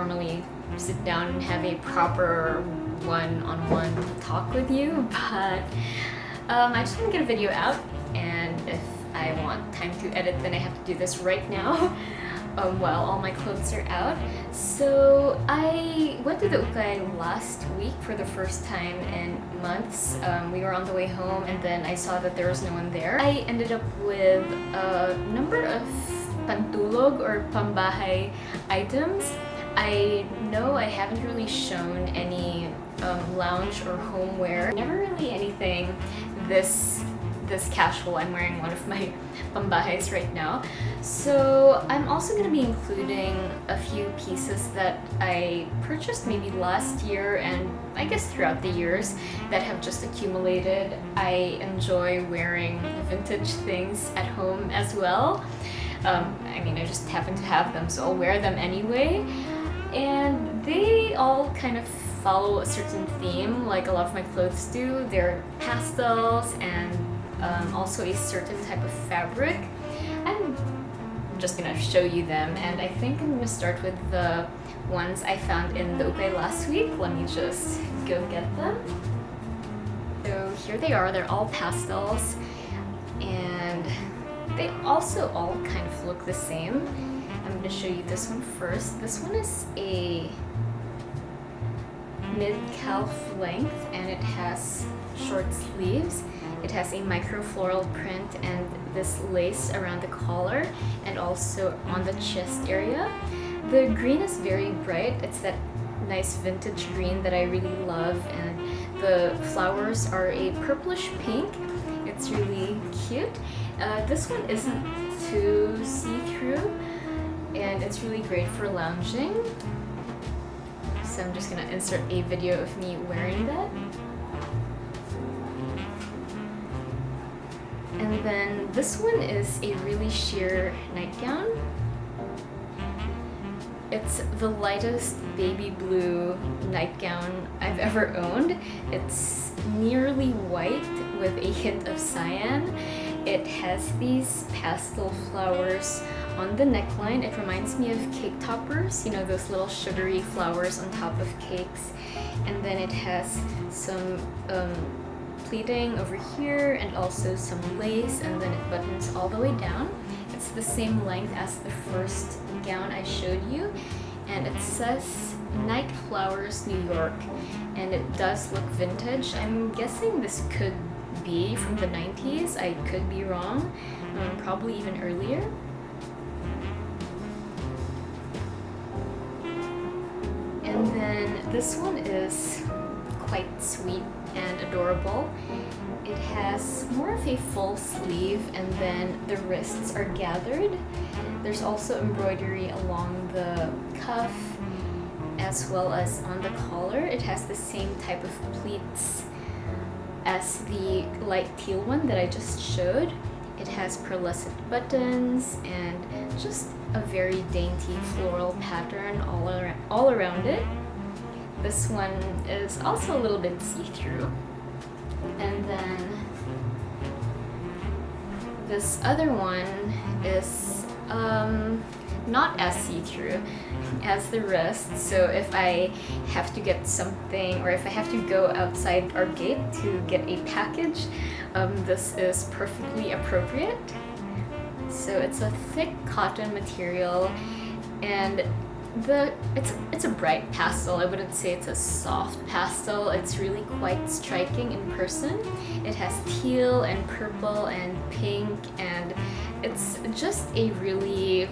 normally sit down and have a proper one-on-one talk with you, but I just want to get a video out, and if I want time to edit, then I have to do this right now while all my clothes are out. So I went to the Ukay last week for the first time in months. We were on the way home, and then I saw that there was no one there. I ended up with a number of pantulog or pambahay items. I know I haven't really shown any lounge or homeware. Never really anything this casual. I'm wearing one of my pambahays right now. So I'm also going to be including a few pieces that I purchased maybe last year and I guess throughout the years that have just accumulated. I enjoy wearing vintage things at home as well. I mean, I just happen to have them, so I'll wear them anyway. And they all kind of follow a certain theme, like a lot of my clothes do. They're pastels and also a certain type of fabric. I'm just gonna show you them, and I think I'm gonna start with the ones I found in the Ukay last week. Let me just go get them. So here they are. They're all pastels, and they also all kind of look the same. I'm going to show you this one first. This one is a mid-calf length, and it has short sleeves. It has a micro floral print and this lace around the collar and also on the chest area. The green is very bright. It's that nice vintage green that I really love, and the flowers are a purplish pink. It's really cute. This one isn't too see-through, and it's really great for lounging. So I'm just gonna insert a video of me wearing that. And then this one is a really sheer nightgown. It's the lightest baby blue nightgown I've ever owned. It's nearly white with a hint of cyan. It has these pastel flowers on the neckline. It reminds me of cake toppers, you know, those little sugary flowers on top of cakes. And then it has some pleating over here and also some lace, and then it buttons all the way down. It's the same length as the first gown I showed you, and it says Night Flowers New York, and it does look vintage. I'm guessing this could be from the 90s. I could be wrong, probably even earlier. And then this one is quite sweet and adorable. It has more of a full sleeve, and then the wrists are gathered. There's also embroidery along the cuff as well as on the collar. It has the same type of pleats as the light teal one that I just showed. It has pearlescent buttons and just a very dainty floral pattern all around it. This one is also a little bit see-through. And then this other one is not as see-through as the rest. So if I have to get something, or if I have to go outside our gate to get a package, this is perfectly appropriate. So it's a thick cotton material, and it's a bright pastel. I wouldn't say it's a soft pastel. It's really quite striking in person. It has teal and purple and pink, and it's just a really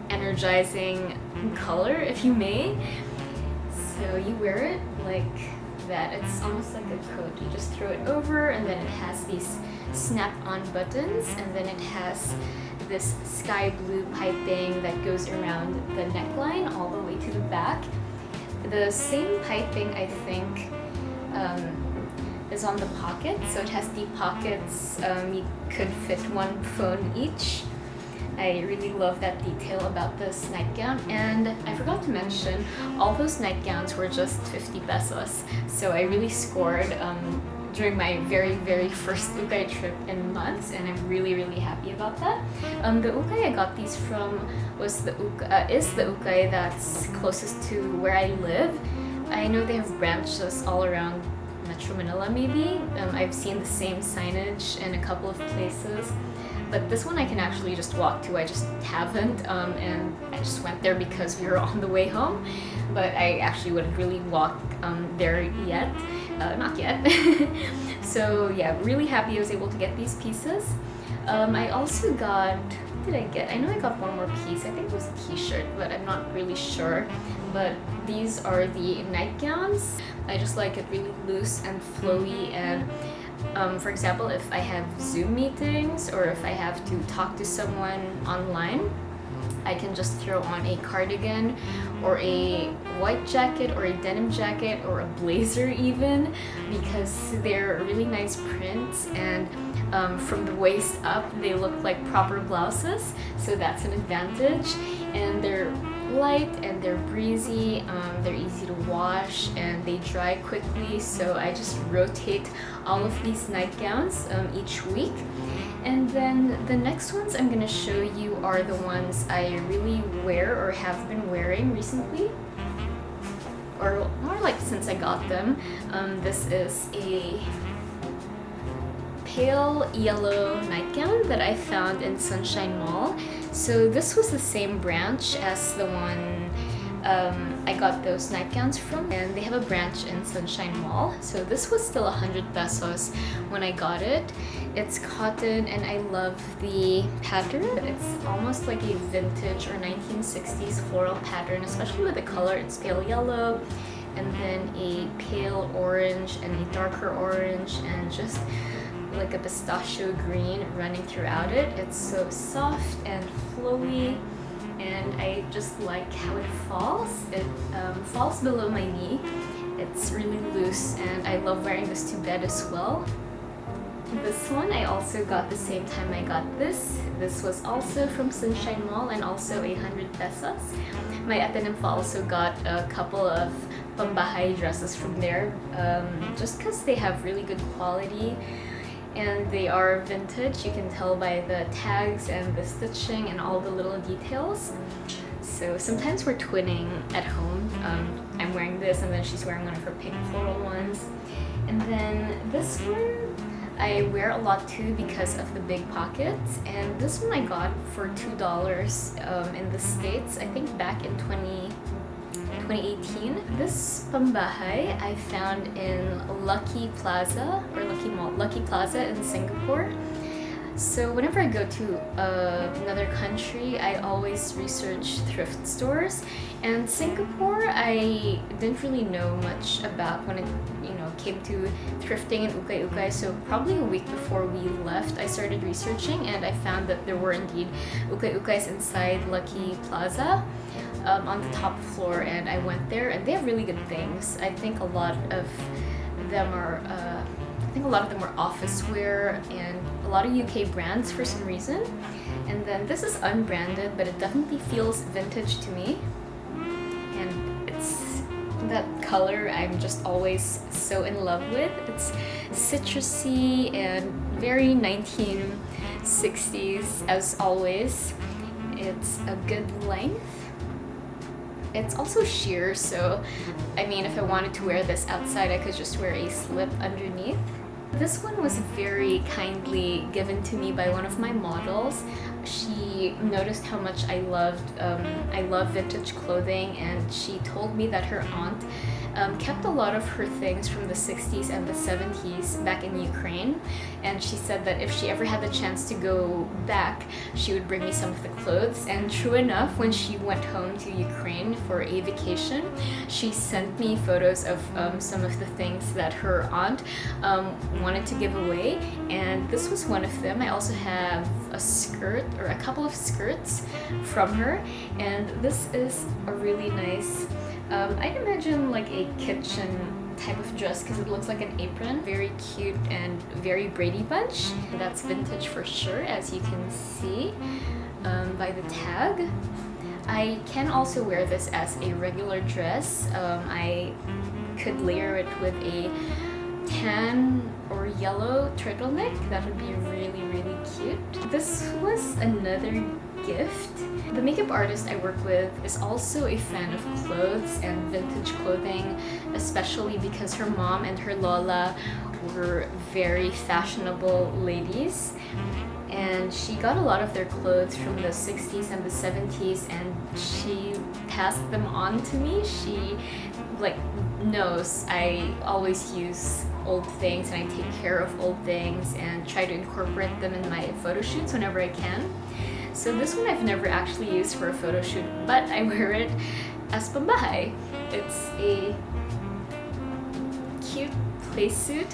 energizing color, if you may. So you wear it like that. It's almost like a coat. You just throw it over, and then it has these snap-on buttons, and then it has this sky blue piping that goes around the neckline all the way to the back. The same piping, I think, is on the pockets. So it has deep pockets. You could fit one phone each. I really love that detail about this nightgown. And I forgot to mention, all those nightgowns were just 50 pesos. So I really scored during my very first Ukay trip in months, and I'm really happy about that. The Ukay I got these from is the Ukay that's closest to where I live. I know they have branches all around Metro Manila maybe. I've seen the same signage in a couple of places, but this one I can actually just walk to. I just haven't, and I just went there because we were on the way home, but I actually wouldn't really walk there yet. Not yet. So yeah, really happy I was able to get these pieces. I also got, what did I get? I know I got one more piece. I think it was a t-shirt, but I'm not really sure. But these are the nightgowns. I just like it really loose and flowy, and for example, if I have Zoom meetings or if I have to talk to someone online, I can just throw on a cardigan or a white jacket or a denim jacket or a blazer even, because they're really nice prints, and from the waist up they look like proper blouses, so that's an advantage. And they're light and they're breezy, they're easy to wash and they dry quickly, so I just rotate all of these nightgowns each week. And then the next ones I'm gonna show you are the ones I really wear or have been wearing recently, or more like since I got them. This is a pale yellow nightgown that I found in Sunshine Mall. So this was the same branch as the one I got those nightgowns from, and they have a branch in Sunshine Mall. So this was still 100 pesos when I got it. It's cotton and I love the pattern. It's almost like a vintage or 1960s floral pattern, especially with the color. It's pale yellow and then a pale orange and a darker orange and just like a pistachio green running throughout it. It's so soft and flowy, and I just like how it falls. It falls below my knee. It's really loose and I love wearing this to bed as well. This one I also got the same time I got this. This was also from Sunshine Mall and also 100 pesos. My ate nympho also got a couple of pambahay dresses from there, just because they have really good quality and they are vintage. You can tell by the tags and the stitching and all the little details. So sometimes we're twinning at home. I'm wearing this and then she's wearing one of her pink floral ones. And then this one I wear a lot too because of the big pockets, and this one I got for $2 in the States, I think back in 2018. This pambahay I found in Lucky Plaza or Lucky Plaza in Singapore. So whenever I go to another country, I always research thrift stores. And Singapore, I didn't really know much about when it came to thrifting in Ukay-Ukay. So probably a week before we left, I started researching and I found that there were indeed Ukay-Ukays inside Lucky Plaza on the top floor. And I went there and they have really good things. I think a lot of them are office wear and a lot of UK brands for some reason. And then this is unbranded, but it definitely feels vintage to me. And it's that color I'm just always so in love with. It's citrusy and very 1960s as always. It's a good length. It's also sheer, so I mean, if I wanted to wear this outside, I could just wear a slip underneath. This one was very kindly given to me by one of my models. She noticed how much I love vintage clothing, and she told me that her aunt kept a lot of her things from the 60s and the 70s back in Ukraine, and she said that if she ever had the chance to go back, she would bring me some of the clothes. And true enough, when she went home to Ukraine for a vacation, she sent me photos of some of the things that her aunt wanted to give away, and this was one of them. I also have a skirt or a couple of skirts from her, and this is a really nice I'd imagine like a kitchen type of dress because it looks like an apron. Very cute and very Brady Bunch. That's vintage for sure, as you can see. by the tag. I can also wear this as a regular dress. I could layer it with a tan or yellow turtleneck. That would be really, really cute. This was another gift. The makeup artist I work with is also a fan of clothes and vintage clothing, especially because her mom and her lola were very fashionable ladies. And she got a lot of their clothes from the 60s and the 70s, and she passed them on to me. She knows I always use old things and I take care of old things and try to incorporate them in my photo shoots whenever I can. So this one I've never actually used for a photo shoot, but I wear it as pambahay. It's a cute play suit.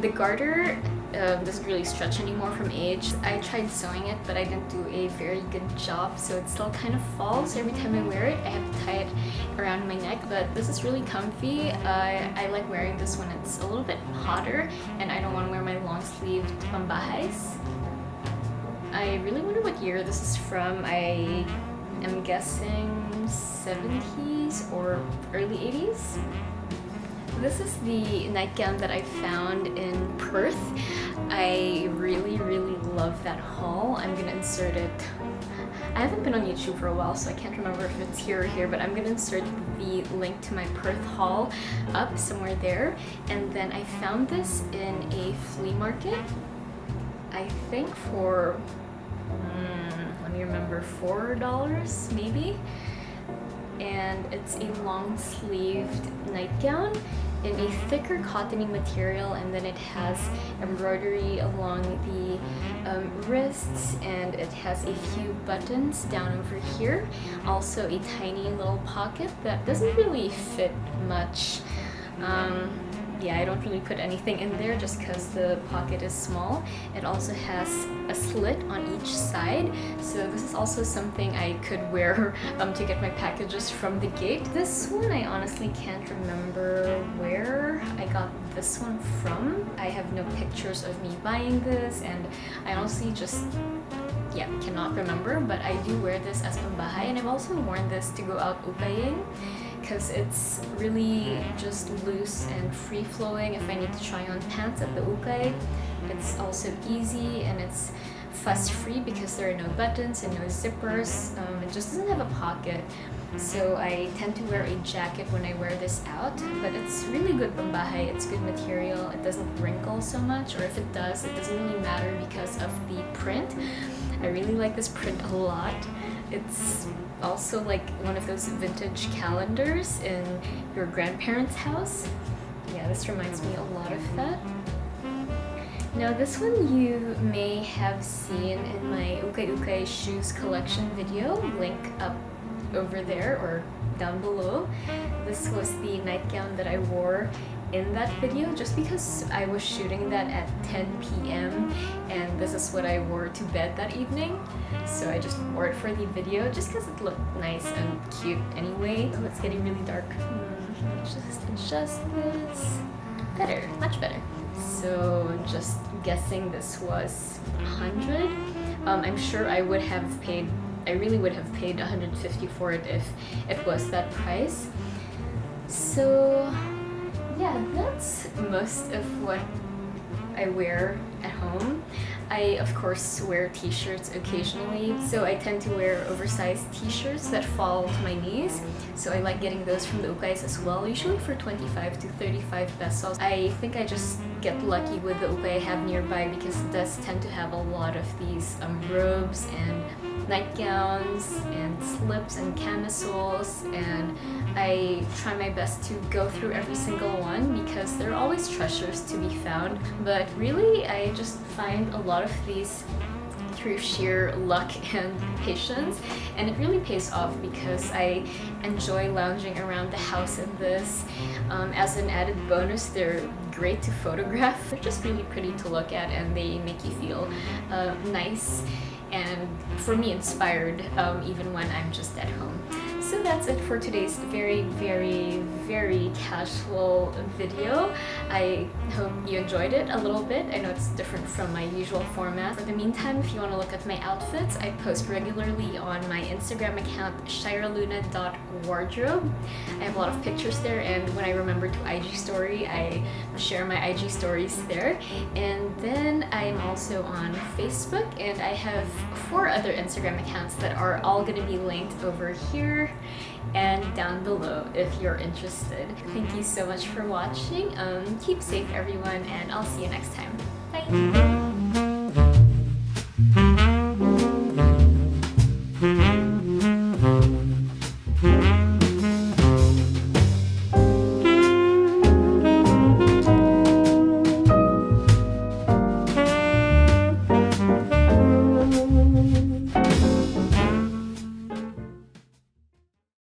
The garter doesn't really stretch anymore from age. I tried sewing it, but I didn't do a very good job, so it still kind of falls. Every time I wear it, I have to tie it around my neck, but this is really comfy. I like wearing this when it's a little bit hotter and I don't want to wear my long-sleeved pambahays. I really wonder what year this is from. I am guessing 70s or early 80s. This is the nightgown that I found in Perth. I really, really love that haul. I'm gonna insert it. I haven't been on YouTube for a while, so I can't remember if it's here or here, but I'm gonna insert the link to my Perth haul up somewhere there. And then I found this in a flea market, I think for, let me remember, $4 maybe? And it's a long-sleeved nightgown in a thicker cottony material, and then it has embroidery along the wrists, and it has a few buttons down over here. Also a tiny little pocket that doesn't really fit much. Yeah, I don't really put anything in there just because the pocket is small. It also has a slit on each side, so this is also something I could wear to get my packages from the gate. This one I honestly can't remember where I got this one from. I have no pictures of me buying this, and I honestly just cannot remember, but I do wear this as pambahay, and I've also worn this to go out ukaying because it's really just loose and free-flowing if I need to try on pants at the ukay. It's also easy and it's fuss-free because there are no buttons and no zippers. It just doesn't have a pocket, so I tend to wear a jacket when I wear this out, but it's really good pambahay. It's good material. It doesn't wrinkle so much, or if it does, it doesn't really matter because of the print. I really like this print a lot. It's also like one of those vintage calendars in your grandparents' house. Yeah, this reminds me a lot of that. Now this one you may have seen in my Ukay-Ukay shoes collection video, link up over there or down below. This was the nightgown that I wore in that video just because I was shooting that at 10 p.m. and this is what I wore to bed that evening, so I just wore it for the video just because it looked nice and cute anyway. Oh, it's getting really dark. Let me just adjust this. Better, much better. So just guessing this was 100. I'm sure I really would have paid 150 for it if it was that price. So yeah, that's most of what I wear at home. I of course wear t-shirts occasionally, so I tend to wear oversized t-shirts that fall to my knees, so I like getting those from the UKAYS as well, usually for 25 to 35 pesos. I think I just get lucky with the ukay I have nearby because it does tend to have a lot of these robes and nightgowns and slips and camisoles, and I try my best to go through every single one because there are always treasures to be found. But really, I just find a lot of these through sheer luck and patience, and it really pays off because I enjoy lounging around the house in this. As an added bonus, they're great to photograph. They're just really pretty to look at, and they make you feel nice and, for me, inspired even when I'm just at home. So So that's it for today's very casual video. I hope you enjoyed it a little bit. I know it's different from my usual format. For the meantime, if you want to look at my outfits, I post regularly on my Instagram account, shairaluna.wardrobe. I have a lot of pictures there, and when I remember to IG story, I share my IG stories there. And then I'm also on Facebook, and I have 4 other Instagram accounts that are all going to be linked over here and down below if you're interested. Thank you so much for watching. Keep safe everyone, and I'll see you next time. Bye!